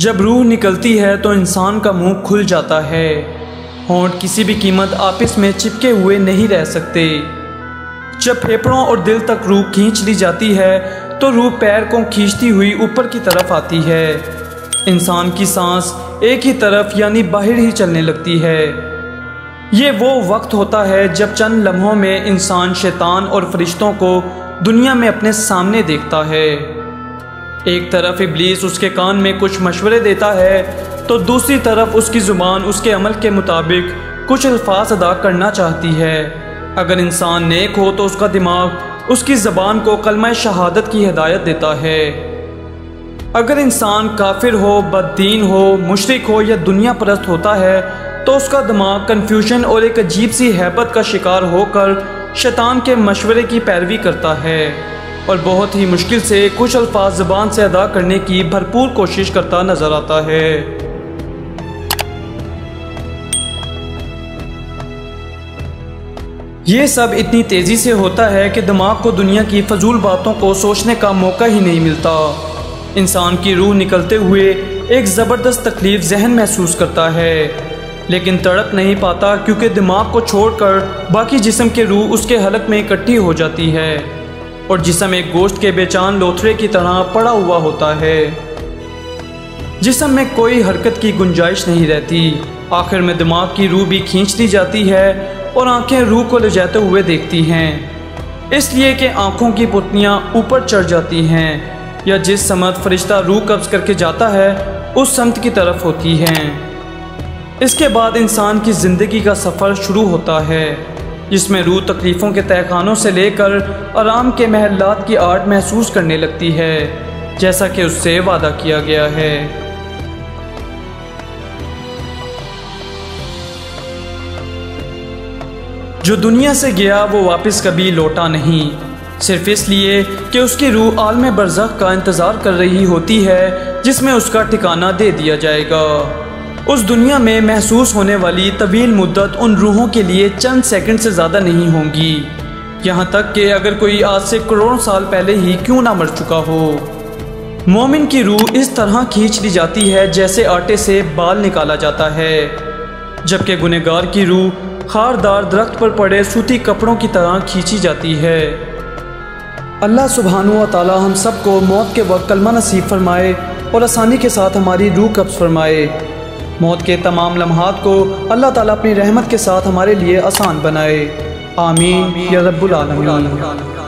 जब रूह निकलती है तो इंसान का मुंह खुल जाता है। होंठ किसी भी कीमत आपस में चिपके हुए नहीं रह सकते। जब फेफड़ों और दिल तक रूह खींच ली जाती है तो रूह पैर को खींचती हुई ऊपर की तरफ आती है। इंसान की सांस एक ही तरफ यानी बाहर ही चलने लगती है। ये वो वक्त होता है जब चंद लम्हों में इंसान शैतान और फरिश्तों को दुनिया में अपने सामने देखता है। एक तरफ इब्लीस उसके कान में कुछ मशवरे देता है तो दूसरी तरफ उसकी ज़ुबान उसके अमल के मुताबिक कुछ अल्फाज अदा करना चाहती है। अगर इंसान नेक हो तो उसका दिमाग उसकी ज़बान को कलमा शहादत की हिदायत देता है। अगर इंसान काफिर हो, बददीन हो, मुशरिक हो या दुनिया परस्त होता है तो उसका दिमाग कन्फ्यूजन और एक अजीब सी हैबत का शिकार होकर शैतान के मशवरे की पैरवी करता है और बहुत ही मुश्किल से कुछ अल्फाज ज़बान से अदा करने की भरपूर कोशिश करता नजर आता है। ये सब इतनी तेज़ी से होता है कि दिमाग को दुनिया की फजूल बातों को सोचने का मौका ही नहीं मिलता। इंसान की रूह निकलते हुए एक ज़बरदस्त तकलीफ जहन महसूस करता है, लेकिन तड़प नहीं पाता क्योंकि दिमाग को छोड़कर बाकी जिस्म के रूह उसके हलक में इकट्ठी हो जाती है और जिस्म एक गोश्त के बेचान लोथड़े की तरह पड़ा हुआ होता है। जिस्म में कोई हरकत की गुंजाइश नहीं रहती। आखिर में दिमाग की रूह भी खींच ली जाती है और आंखें रूह को ले जाते हुए देखती हैं, इसलिए कि आंखों की पुतलियां ऊपर चढ़ जाती हैं या जिस समत फरिश्ता रूह कब्ज करके जाता है उस समत की तरफ होती हैं। इसके बाद इंसान की ज़िंदगी का सफ़र शुरू होता है जिसमें रूह तकलीफ़ों के तहखानों से लेकर आराम के महलात की आड़ महसूस करने लगती है, जैसा कि उससे वादा किया गया है। जो दुनिया से गया वो वापस कभी लौटा नहीं, सिर्फ इसलिए कि उसकी रूह आलम बरज़ख का इंतज़ार कर रही होती है जिसमें उसका ठिकाना दे दिया जाएगा। उस दुनिया में महसूस होने वाली तवील मुद्दत उन रूहों के लिए चंद सेकंड से ज़्यादा नहीं होंगी, यहाँ तक कि अगर कोई आज से करोड़ों साल पहले ही क्यों ना मर चुका हो। मोमिन की रूह इस तरह खींच ली जाती है जैसे आटे से बाल निकाला जाता है, जबकि गुनहगार की रूह खारदार दरख्त पर पड़े सूती कपड़ों की तरह खींची जाती है। अल्लाह सुब्हानहू व तआला हम सबको मौत के वक्त कलमा नसीब फरमाए और आसानी के साथ हमारी रूह कब्ज़ फरमाए। मौत के तमाम लम्हात को अल्लाह ताला अपनी रहमत के साथ हमारे लिए आसान बनाए। आमीन या रब्बुल आलमीन।